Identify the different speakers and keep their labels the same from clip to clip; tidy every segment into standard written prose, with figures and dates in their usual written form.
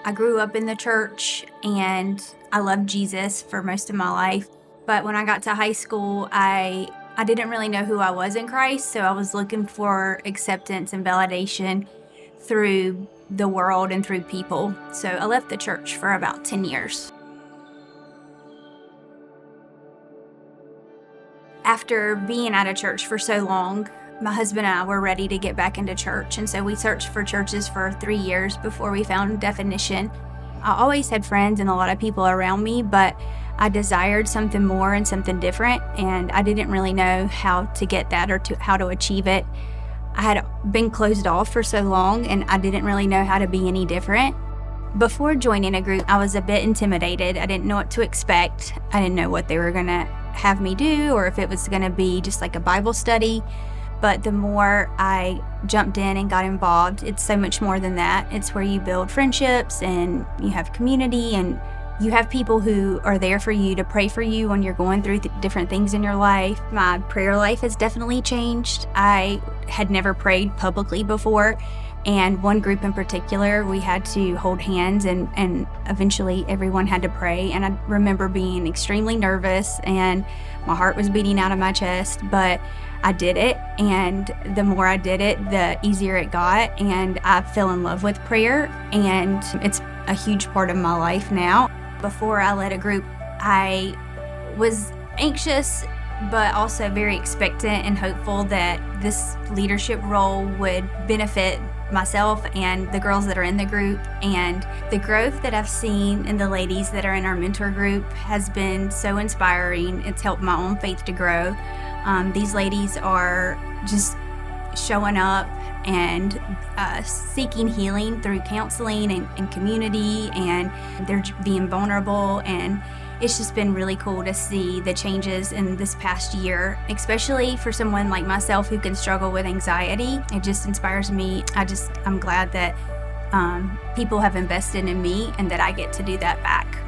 Speaker 1: I grew up in the church and I loved Jesus for most of my life. But when I got to high school, I didn't really know who I was in Christ, so I was looking for acceptance and validation through the world and through people. So I left the church for about 10 years. After being out of church for so long, my husband and I were ready to get back into church, and so we searched for churches for 3 years before we found Definition. I always had friends and a lot of people around me, but I desired something more and something different, and I didn't really know how to get that or how to achieve it. I had been closed off for so long, and I didn't really know how to be any different. Before joining a group, I was a bit intimidated. I didn't know what to expect. I didn't know what they were going to have me do or if it was going to be just like a Bible study. But the more I jumped in and got involved, it's so much more than that. It's where you build friendships and you have community and you have people who are there for you to pray for you when you're going through different things in your life. My prayer life has definitely changed. I had never prayed publicly before, and one group in particular, we had to hold hands and eventually everyone had to pray. And I remember being extremely nervous and my heart was beating out of my chest, but I did it, and the more I did it, the easier it got, and I fell in love with prayer, and it's a huge part of my life now. Before I led a group, I was anxious, but also very expectant and hopeful that this leadership role would benefit myself and the girls that are in the group. And the growth that I've seen in the ladies that are in our mentor group has been so inspiring. It's helped my own faith to grow. These ladies are just showing up and seeking healing through counseling and community, and they're being vulnerable, and it's just been really cool to see the changes in this past year, especially for someone like myself who can struggle with anxiety. It just inspires me. I'm glad that people have invested in me and that I get to do that back.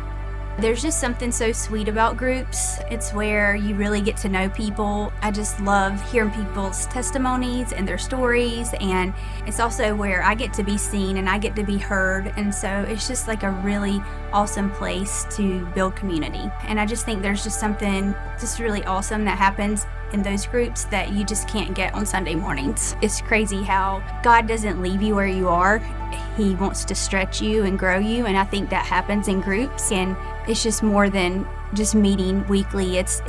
Speaker 1: There's just something so sweet about groups. It's where you really get to know people. I just love hearing people's testimonies and their stories, and it's also where I get to be seen and I get to be heard, and so it's just like a really awesome place to build community. And I just think there's just something just really awesome that happens in those groups that you just can't get on Sunday mornings. It's crazy how God doesn't leave you where you are. He wants to stretch you and grow you, and I think that happens in groups, and it's just more than just meeting weekly. It's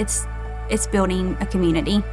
Speaker 1: building a community.